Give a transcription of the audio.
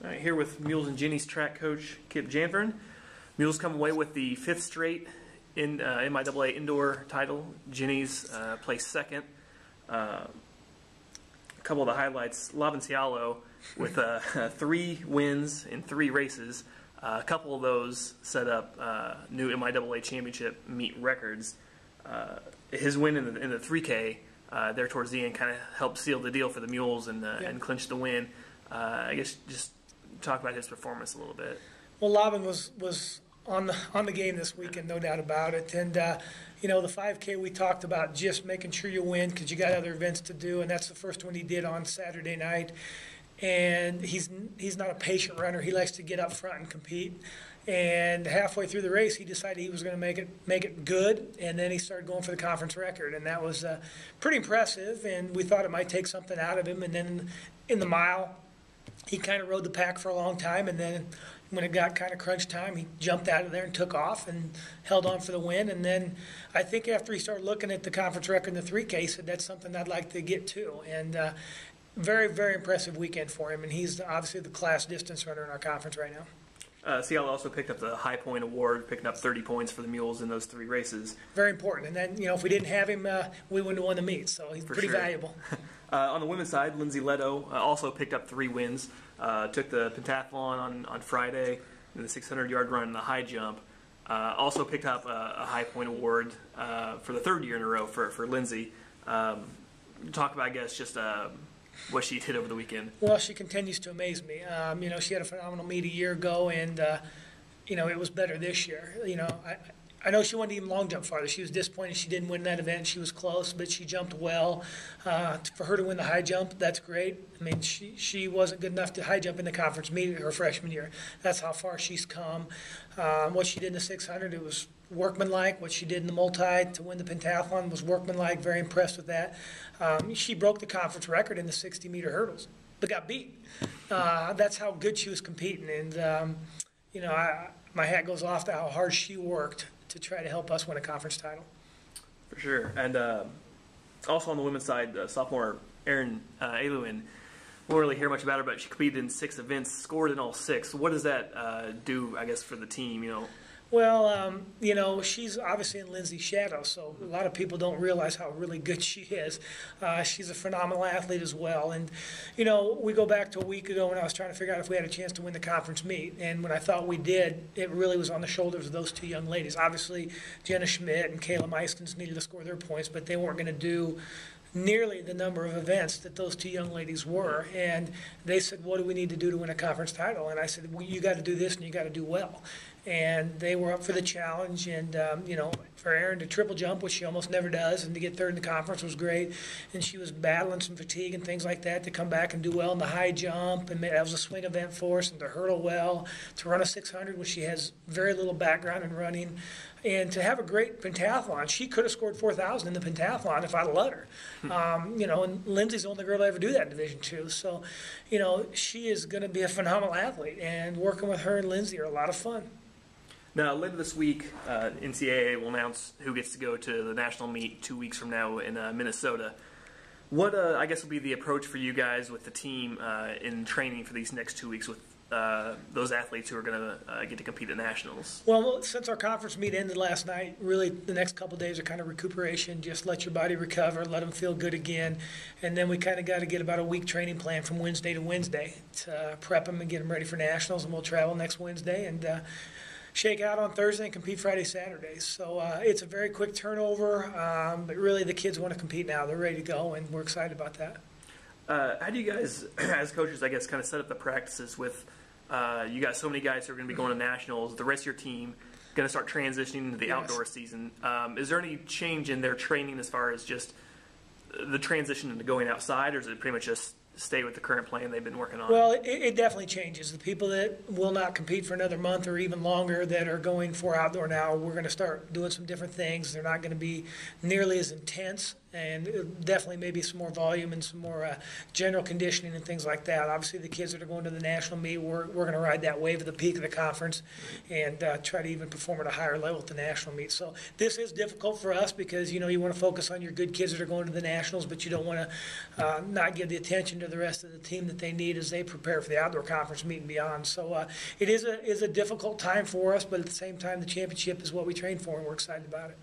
All right, here with Mules and Jennies track coach Kip Janvrin. Mules come away with the 5th straight in MIAA Indoor title. Jennies placed second. A couple of the highlights: Cialo with 3 wins in 3 races. A couple of those set up new MIAA Championship meet records. His win in the 3K there towards the end kind of helped seal the deal for the Mules and clinch the win. I guess just talk about his performance a little bit. Well, Laban was on the game this weekend, no doubt about it. And you know, the 5K we talked about just making sure you win because you got other events to do, and that's the first one he did on Saturday night. And he's not a patient runner. He likes to get up front and compete. And halfway through the race, he decided he was going to make it good, and then he started going for the conference record, and that was pretty impressive. And we thought it might take something out of him. And then in the mile, he kind of rode the pack for a long time, and then when it got kind of crunch time, he jumped out of there and took off and held on for the win. And then I think after he started looking at the conference record in the 3K, he said, that's something I'd like to get to. And very, very impressive weekend for him, and he's obviously the class distance runner in our conference right now. Cialo also picked up the High Point Award, picking up 30 points for the Mules in those 3 races. Very important. And then, you know, if we didn't have him, we wouldn't have won the meet, so he's pretty valuable. On the women's side, Lindsay Leto also picked up 3 wins. Took the pentathlon on Friday, and the 600-yard run and the high jump. Also picked up a High Point Award for the 3rd year in a row for Lindsay. Talk about, I guess, just what she did over the weekend. Well, she continues to amaze me. You know, she had a phenomenal meet a year ago, and you know, it was better this year. You know, I know she wanted to even long jump farther. She was disappointed she didn't win that event. She was close, but she jumped well. For her to win the high jump, that's great. I mean, she wasn't good enough to high jump in the conference meet her freshman year. That's how far she's come. What she did in the 600, it was workmanlike. What she did in the multi to win the pentathlon was workmanlike. Very impressed with that. She broke the conference record in the 60-meter hurdles, but got beat. That's how good she was competing. And, you know, my hat goes off to how hard she worked to try to help us win a conference title. For sure. And also on the women's side, sophomore Erin Aluin, won't really hear much about her, but she competed in 6 events, scored in all 6. What does that do, I guess, for the team, you know? Well, you know, she's obviously in Lindsay's shadow, so a lot of people don't realize how really good she is. She's a phenomenal athlete as well. And, you know, we go back to a week ago when I was trying to figure out if we had a chance to win the conference meet. And when I thought we did, it really was on the shoulders of those 2 young ladies. Obviously, Jenna Schmidt and Kayla Meiskens needed to score their points, but they weren't going to do nearly the number of events that those 2 young ladies were. And they said, what do we need to do to win a conference title? And I said, well, you got to do this and you got to do well. And they were up for the challenge, and you know, for Erin to triple jump, which she almost never does, and to get 3rd in the conference was great. And she was battling some fatigue and things like that to come back and do well in the high jump, and that was a swing event for us, and to hurdle well, to run a 600, which she has very little background in running, and to have a great pentathlon. She could have scored 4,000 in the pentathlon if I'd have let her. You know, and Lindsay's the only girl to ever do that in Division II. So, you know, she is going to be a phenomenal athlete, and working with her and Lindsay are a lot of fun. Now, later this week, NCAA will announce who gets to go to the national meet 2 weeks from now in Minnesota. What, I guess, will be the approach for you guys with the team in training for these next 2 weeks with those athletes who are going to get to compete at nationals? Well, since our conference meet ended last night, really the next couple of days are kind of recuperation. Just let your body recover, let them feel good again. And then we kind of got to get about a week training plan from Wednesday to Wednesday to prep them and get them ready for nationals. And we'll travel next Wednesday and shake out on Thursday and compete Friday, Saturday. So it's a very quick turnover, but really the kids want to compete now. They're ready to go, and we're excited about that. How do you guys, as coaches, I guess, kind of set up the practices with you got so many guys who are going to be going to nationals, the rest of your team going to start transitioning into the outdoor season. Is there any change in their training as far as just the transition into going outside, or is it pretty much just stay with the current plan they've been working on? Well, it definitely changes. The people that will not compete for another month or even longer that are going for outdoor now, we're going to start doing some different things. They're not going to be nearly as intense and definitely maybe some more volume and some more general conditioning and things like that. Obviously, the kids that are going to the national meet, we're going to ride that wave to the peak of the conference and try to even perform at a higher level at the national meet. So this is difficult for us because, you want to focus on your good kids that are going to the nationals, but you don't want to not give the attention to the rest of the team that they need as they prepare for the outdoor conference meet and beyond. So it is a difficult time for us, but at the same time, the championship is what we train for, and we're excited about it.